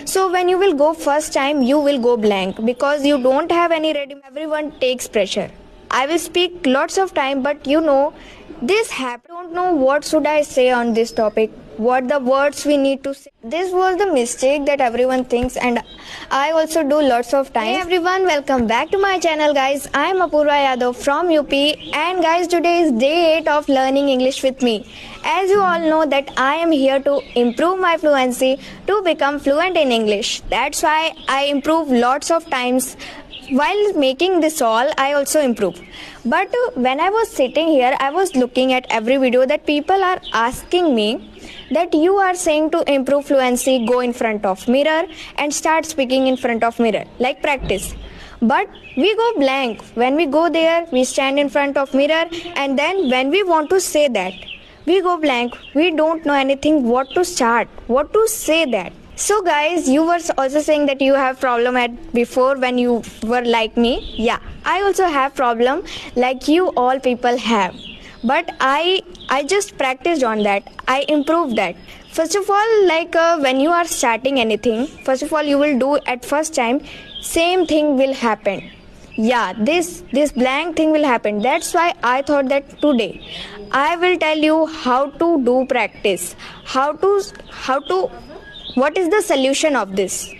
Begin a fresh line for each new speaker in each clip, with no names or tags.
So when you will go first time, you will go blank because you don't have any ready. Everyone takes pressure. I will speak lots of time, but this happened. I don't know what should I say on this topic, what the words we need to say. This was the mistake that everyone thinks, and I also do lots of times. Hey everyone, welcome back to my channel, guys. I am Apurva Yadav from UP, and guys, today is day 8 of learning English with me. As you all know that I am here to improve my fluency to become fluent in English. That's why I improve lots of times. While making this all, I also improve. But when I was sitting here, I was looking at every video that people are asking me that you are saying to improve fluency, go in front of mirror and start speaking in front of mirror, like practice. But we go blank. When we go there, we stand in front of mirror, and then when we want to say that, we go blank. We don't know anything what to start, what to say that. So guys, you were also saying that you have problem at before when you were like me. Yeah, I also have problem like you all people have. But I just practiced on that. I improved that. First of all, when you are starting anything, first of all you will do at first time, same thing will happen. Yeah, this blank thing will happen. That's why I thought that today I will tell you how to do practice, how to what is the solution of this.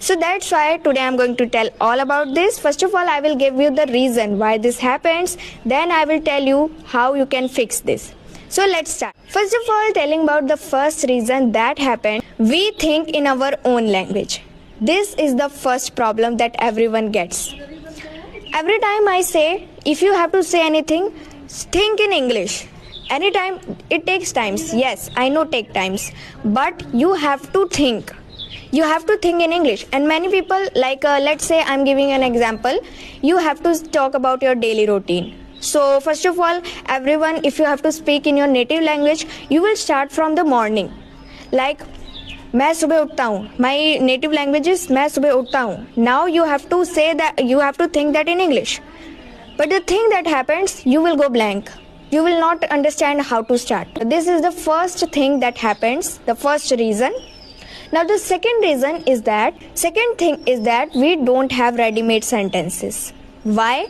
So that's why today I'm going to tell all about this. First of all, I will give you the reason why this happens. Then I will tell you how you can fix this. So let's start. First of all, telling about the first reason that happened, we think in our own language. This is the first problem that everyone gets. Every time I say, if you have to say anything, think in English. Anytime, it takes times. Yes, I know take times. But you have to think. You have to think in English. And many people, let's say I'm giving an example. You have to talk about your daily routine. So first of all, everyone, if you have to speak in your native language, you will start from the morning. Like, मैं सुबह उठता हूँ. My native language is मैं सुबह उठता हूँ. Now you have to say that, you have to think that in English. But the thing that happens, you will go blank. You will not understand how to start. This is the first thing that happens, the first reason. Now the second thing is that we don't have ready-made sentences. Why?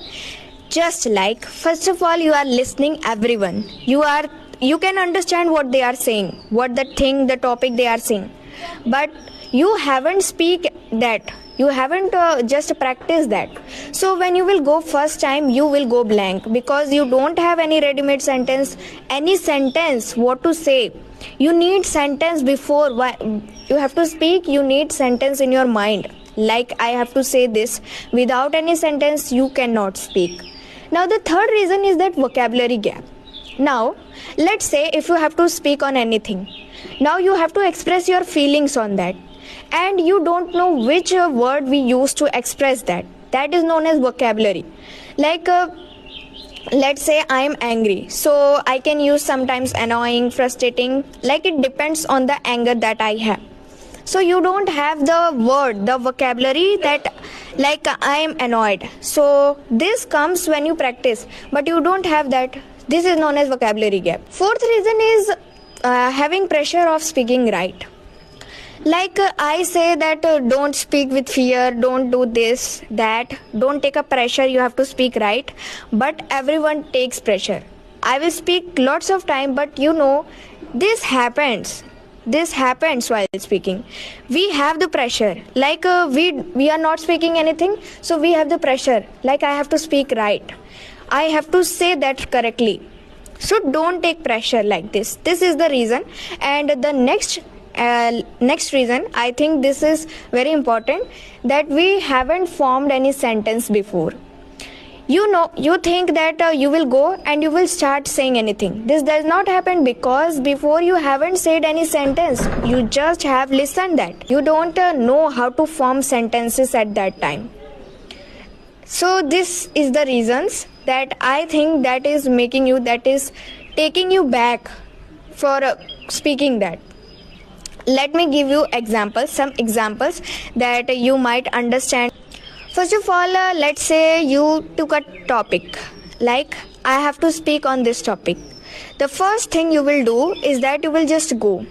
Just like, first of all, you are listening everyone. You can understand what they are saying, the topic they are saying. But you haven't speak that. You haven't just practiced that. So when you will go first time, you will go blank because you don't have any ready-made sentence, what to say. You need sentence before you have to speak. You need sentence in your mind. Like, I have to say this. Without any sentence, you cannot speak. Now the third reason is that vocabulary gap. Now, let's say if you have to speak on anything. Now you have to express your feelings on that. And you don't know which word we use to express that. That is known as vocabulary. Let's say I am angry. So I can use sometimes annoying, frustrating. It depends on the anger that I have. So you don't have the vocabulary that I am annoyed. So this comes when you practice. But you don't have that. This is known as vocabulary gap. Fourth reason is having pressure of speaking right. I say that don't speak with fear, don't do this, that, don't take a pressure, you have to speak right. But everyone takes pressure. I will speak lots of time, but this happens. This happens while speaking. We have the pressure. We are not speaking anything, so we have the pressure. I have to speak right. I have to say that correctly. So don't take pressure like this. This is the reason. And the next reason, I think this is very important, that we haven't formed any sentence before. You think that you will go and you will start saying anything. This does not happen because before you haven't said any sentence. You just have listened that. You don't know how to form sentences at that time. So this is the reasons that I think that is taking you back for speaking that. Let me give you some examples that you might understand. First of all, let's say you took a topic, like I have to speak on this topic. The first thing you will do is that you will just go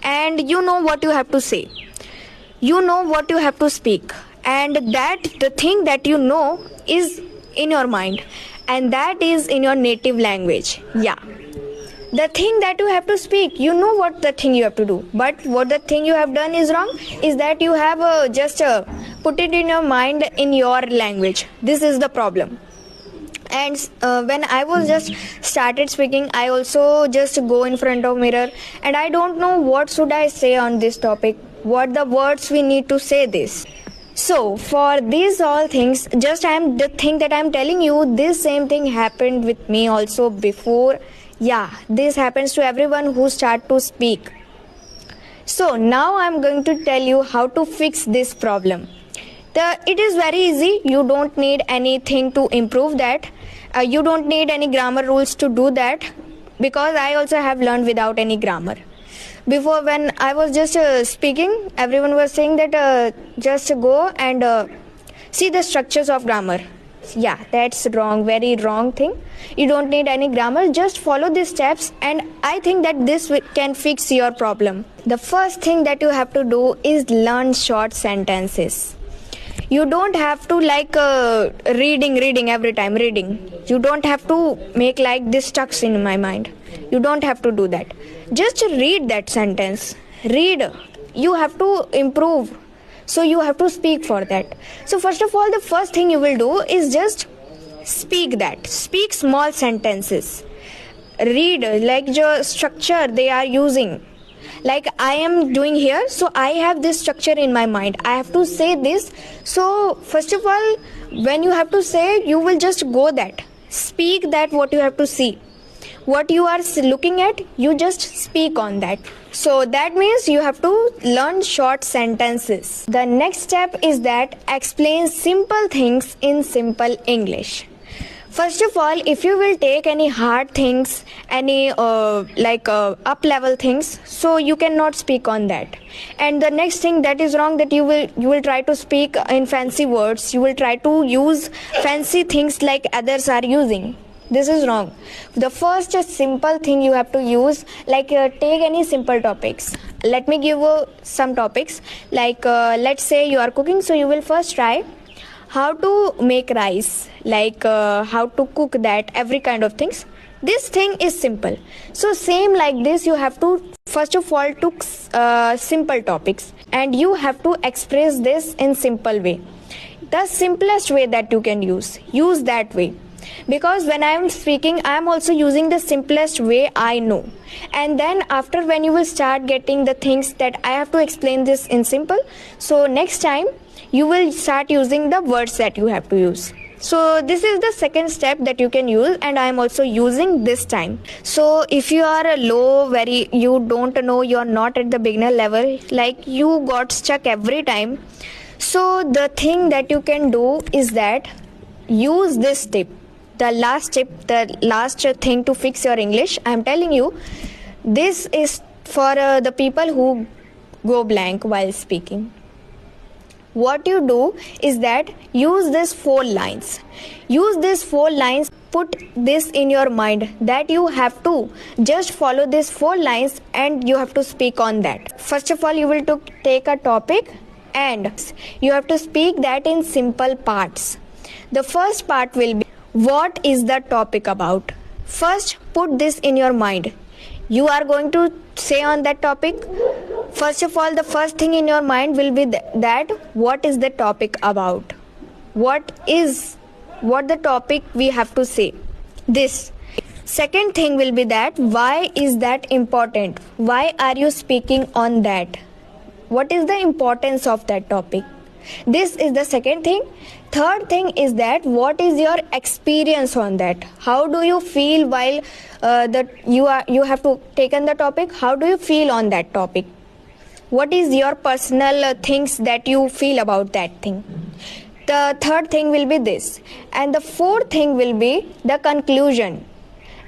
and you know what you have to say. You know what you have to speak, and that the thing that you know is in your mind, and that is in your native language. Yeah, the thing that you have to speak, you know what the thing you have to do, but what the thing you have done is wrong is that you have just put it in your mind in your language. This is the problem. And when I was just started speaking, I also just go in front of mirror, and I don't know what should I say on this topic, what the words we need to say this. So for these all things, just the thing that I'm telling you, this same thing happened with me also before. Yeah, this happens to everyone who start to speak. So now I'm going to tell you how to fix this problem. It is very easy. You don't need anything to improve that. You don't need any grammar rules to do that, because I also have learned without any grammar. Before, when I was just speaking, everyone was saying that just go and see the structures of grammar. Yeah, that's wrong, very wrong thing. You don't need any grammar, just follow these steps, and I think that this can fix your problem. The first thing that you have to do is learn short sentences. You don't have to like reading every time, reading. You don't have to make like this stuck in my mind. You don't have to do that. Just read that sentence. Read. You have to improve. So you have to speak for that. So first of all, the first thing you will do is just speak that. Speak small sentences. Read like the structure they are using. Like I am doing here, so I have this structure in my mind. I have to say this. So first of all, when you have to say, you will just go that. Speak that what you have to see. What you are looking at, you just speak on that. So that means you have to learn short sentences. The next step is that explain simple things in simple English. First of all, if you will take any hard things, any up level things, so you cannot speak on that. And the next thing that is wrong, that you will try to speak in fancy words. You will try to use fancy things like others are using. This is wrong. The first simple thing you have to use, like take any simple topics. Let me give some topics. Like let's say you are cooking, so you will first try how to make rice, like how to cook that, every kind of things. This thing is simple. So same like this, you have to first of all took simple topics, and you have to express this in simple way. The simplest way that you can use that way. Because when I am speaking, I am also using the simplest way I know. And then after, when you will start getting the things that I have to explain this in simple, so next time you will start using the words that you have to use. So this is the second step that you can use, and I am also using this time. So if you are you don't know, you are not at the beginner level, like you got stuck every time. So the thing that you can do is that use this tip. The last tip, the last thing to fix your English, I am telling you, this is for the people who go blank while speaking. What you do is that use these 4 lines. Use these 4 lines, put this in your mind that you have to just follow these 4 lines and you have to speak on that. First of all, you will take a topic and you have to speak that in simple parts. The first part will be, what is the topic about? First, put this in your mind. You are going to say on that topic. First of all, the first thing in your mind will be that what is the topic about? What the topic we have to say? This. Second thing will be that why is that important? Why are you speaking on that? What is the importance of that topic? This is the second thing. Third thing is that what is your experience on that? How do you feel while you have to taken the topic? How do you feel on that topic? What is your personal things that you feel about that thing? The third thing will be this. And the fourth thing will be the conclusion.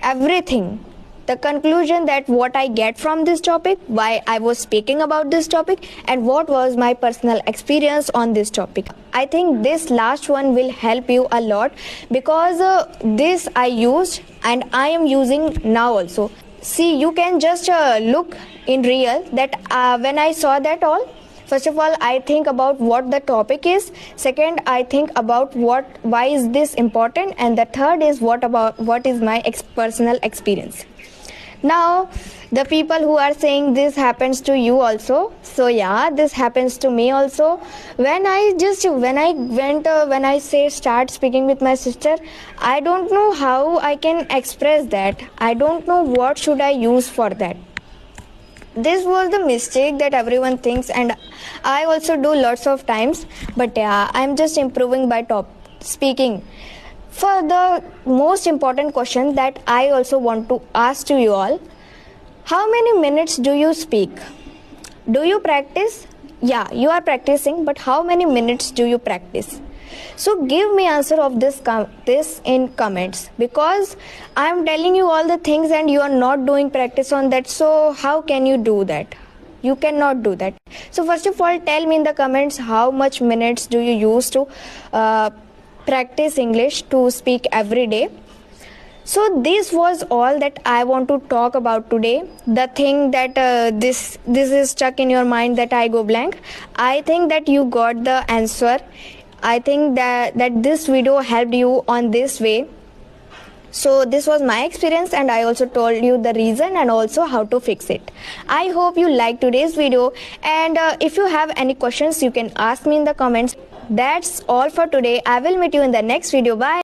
Everything. The conclusion, that what I get from this topic, why I was speaking about this topic, and what was my personal experience on this topic. I think this last one will help you a lot, because this I used and I am using now also. See, you can just look in real that when I saw that all, First of all, I think about what the topic is. Second, I think about why is this important, and the third is what is my personal experience. Now, the people who are saying this happens to you also, so yeah, this happens to me also. When I start speaking with my sister, I don't know how I can express that. I don't know what should I use for that. This was the mistake that everyone thinks, and I also do lots of times. But yeah, I'm just improving by speaking. For the most important question that I also want to ask to you all, how many minutes do you speak? Do you practice? Yeah, you are practicing, but how many minutes do you practice? So give me answer of this in comments, because I am telling you all the things and you are not doing practice on that. So how can you do that? You cannot do that. So first of all, tell me in the comments how much minutes do you use to practice English, to speak every day. So this was all that I want to talk about today. The thing that this is stuck in your mind, that I go blank. I think that you got the answer. I think that this video helped you on this way. So this was my experience, and I also told you the reason and also how to fix it. I hope you liked today's video, and if you have any questions, you can ask me in the comments. That's all for today. I will meet you in the next video. Bye.